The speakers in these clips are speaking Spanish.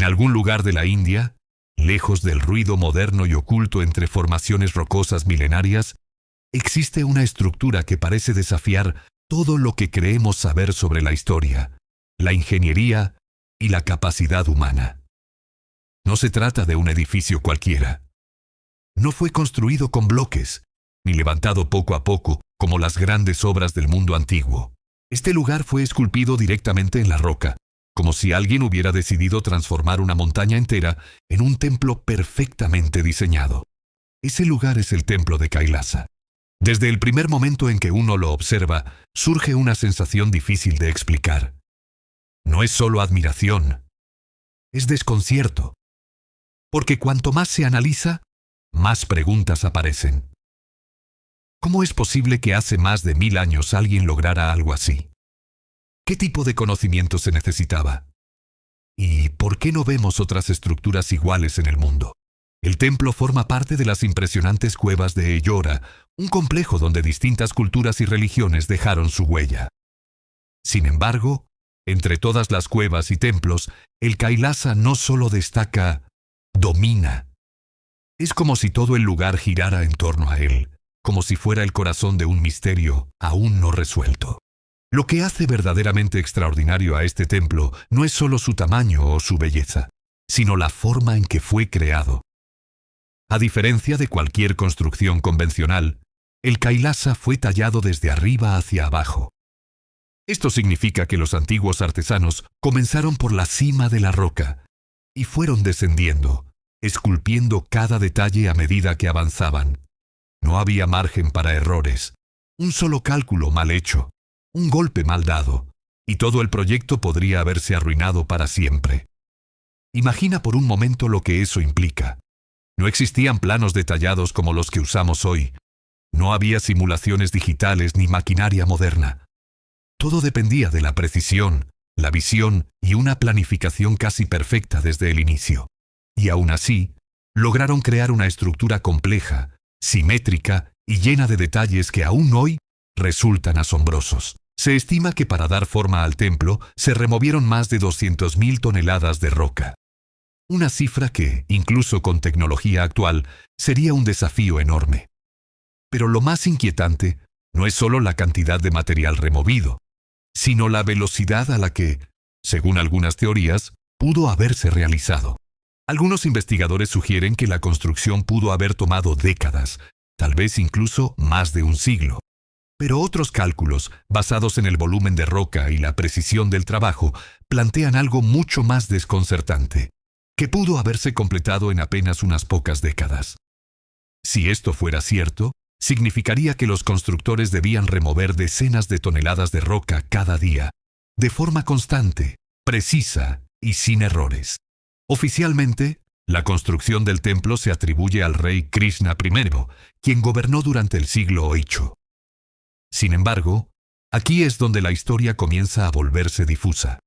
En algún lugar de la India, lejos del ruido moderno y oculto entre formaciones rocosas milenarias, existe una estructura que parece desafiar todo lo que creemos saber sobre la historia, la ingeniería y la capacidad humana. No se trata de un edificio cualquiera. No fue construido con bloques, ni levantado poco a poco, como las grandes obras del mundo antiguo. Este lugar fue esculpido directamente en la roca, como si alguien hubiera decidido transformar una montaña entera en un templo perfectamente diseñado. Ese lugar es el templo de Kailasa. Desde el primer momento en que uno lo observa, surge una sensación difícil de explicar. No es solo admiración, es desconcierto. Porque cuanto más se analiza, más preguntas aparecen. ¿Cómo es posible que hace más de 1000 años alguien lograra algo así? ¿Qué tipo de conocimiento se necesitaba? ¿Y por qué no vemos otras estructuras iguales en el mundo? El templo forma parte de las impresionantes cuevas de Ellora, un complejo donde distintas culturas y religiones dejaron su huella. Sin embargo, entre todas las cuevas y templos, el Kailasa no solo destaca, domina. Es como si todo el lugar girara en torno a él, como si fuera el corazón de un misterio aún no resuelto. Lo que hace verdaderamente extraordinario a este templo no es solo su tamaño o su belleza, sino la forma en que fue creado. A diferencia de cualquier construcción convencional, el Kailasa fue tallado desde arriba hacia abajo. Esto significa que los antiguos artesanos comenzaron por la cima de la roca y fueron descendiendo, esculpiendo cada detalle a medida que avanzaban. No había margen para errores, un solo cálculo mal hecho, un golpe mal dado, y todo el proyecto podría haberse arruinado para siempre. Imagina por un momento lo que eso implica. No existían planos detallados como los que usamos hoy. No había simulaciones digitales ni maquinaria moderna. Todo dependía de la precisión, la visión y una planificación casi perfecta desde el inicio. Y aún así, lograron crear una estructura compleja, simétrica y llena de detalles que aún hoy resultan asombrosos. Se estima que para dar forma al templo se removieron más de 200.000 toneladas de roca. Una cifra que, incluso con tecnología actual, sería un desafío enorme. Pero lo más inquietante no es solo la cantidad de material removido, sino la velocidad a la que, según algunas teorías, pudo haberse realizado. Algunos investigadores sugieren que la construcción pudo haber tomado décadas, tal vez incluso más de un siglo. Pero otros cálculos, basados en el volumen de roca y la precisión del trabajo, plantean algo mucho más desconcertante, que pudo haberse completado en apenas unas pocas décadas. Si esto fuera cierto, significaría que los constructores debían remover decenas de toneladas de roca cada día, de forma constante, precisa y sin errores. Oficialmente, la construcción del templo se atribuye al rey Krishna I, quien gobernó durante el siglo VIII. Sin embargo, aquí es donde la historia comienza a volverse difusa.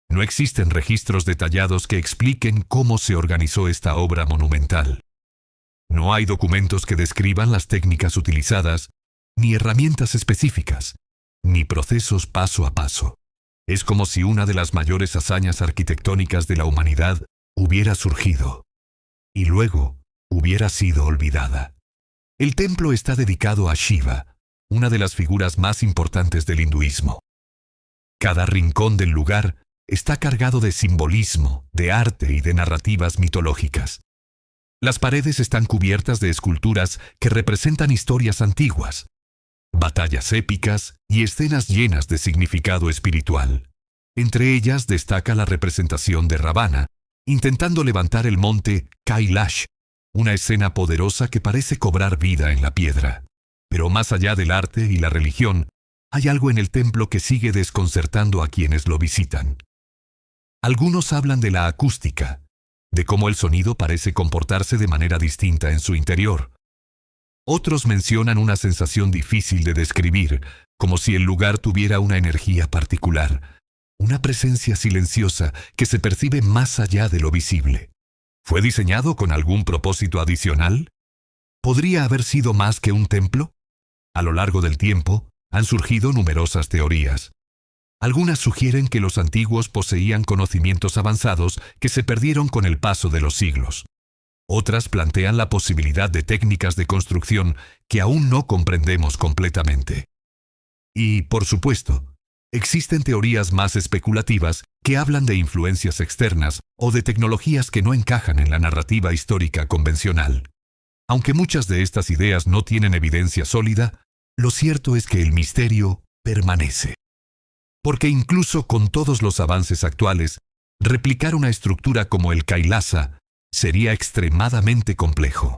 No existen registros detallados que expliquen cómo se organizó esta obra monumental. No hay documentos que describan las técnicas utilizadas, ni herramientas específicas, ni procesos paso a paso. Es como si una de las mayores hazañas arquitectónicas de la humanidad hubiera surgido, y luego hubiera sido olvidada. El templo está dedicado a Shiva, una de las figuras más importantes del hinduismo. Cada rincón del lugar está cargado de simbolismo, de arte y de narrativas mitológicas. Las paredes están cubiertas de esculturas que representan historias antiguas, batallas épicas y escenas llenas de significado espiritual. Entre ellas destaca la representación de Ravana, intentando levantar el monte Kailash, una escena poderosa que parece cobrar vida en la piedra. Pero más allá del arte y la religión, hay algo en el templo que sigue desconcertando a quienes lo visitan. Algunos hablan de la acústica, de cómo el sonido parece comportarse de manera distinta en su interior. Otros mencionan una sensación difícil de describir, como si el lugar tuviera una energía particular, una presencia silenciosa que se percibe más allá de lo visible. ¿Fue diseñado con algún propósito adicional? ¿Podría haber sido más que un templo? A lo largo del tiempo, han surgido numerosas teorías. Algunas sugieren que los antiguos poseían conocimientos avanzados que se perdieron con el paso de los siglos. Otras plantean la posibilidad de técnicas de construcción que aún no comprendemos completamente. Y, por supuesto, existen teorías más especulativas que hablan de influencias externas o de tecnologías que no encajan en la narrativa histórica convencional. Aunque muchas de estas ideas no tienen evidencia sólida, lo cierto es que el misterio permanece. Porque incluso con todos los avances actuales, replicar una estructura como el Kailasa sería extremadamente complejo.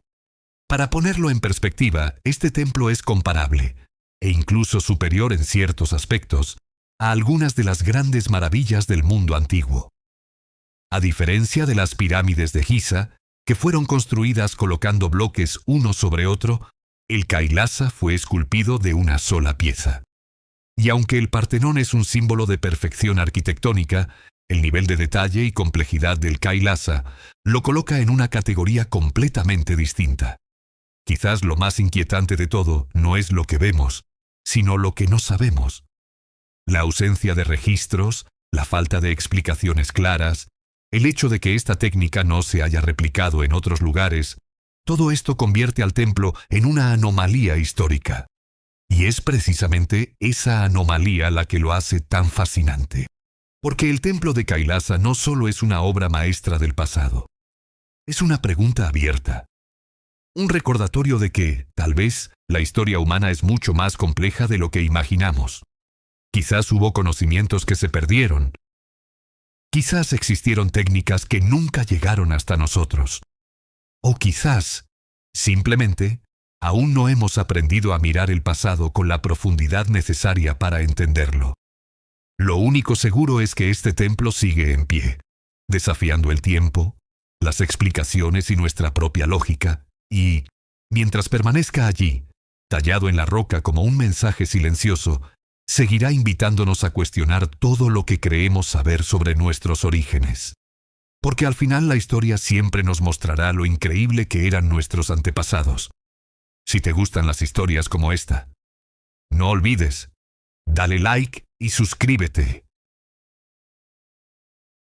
Para ponerlo en perspectiva, este templo es comparable, e incluso superior en ciertos aspectos, a algunas de las grandes maravillas del mundo antiguo. A diferencia de las pirámides de Giza, que fueron construidas colocando bloques uno sobre otro, el Kailasa fue esculpido de una sola pieza. Y aunque el Partenón es un símbolo de perfección arquitectónica, el nivel de detalle y complejidad del Kailasa lo coloca en una categoría completamente distinta. Quizás lo más inquietante de todo no es lo que vemos, sino lo que no sabemos. La ausencia de registros, la falta de explicaciones claras, el hecho de que esta técnica no se haya replicado en otros lugares, todo esto convierte al templo en una anomalía histórica. Y es precisamente esa anomalía la que lo hace tan fascinante. Porque el templo de Kailasa no solo es una obra maestra del pasado. Es una pregunta abierta. Un recordatorio de que, tal vez, la historia humana es mucho más compleja de lo que imaginamos. Quizás hubo conocimientos que se perdieron. Quizás existieron técnicas que nunca llegaron hasta nosotros. O quizás, simplemente, aún no hemos aprendido a mirar el pasado con la profundidad necesaria para entenderlo. Lo único seguro es que este templo sigue en pie, desafiando el tiempo, las explicaciones y nuestra propia lógica, y, mientras permanezca allí, tallado en la roca como un mensaje silencioso, seguirá invitándonos a cuestionar todo lo que creemos saber sobre nuestros orígenes. Porque al final la historia siempre nos mostrará lo increíble que eran nuestros antepasados. Si te gustan las historias como esta, no olvides, dale like y suscríbete.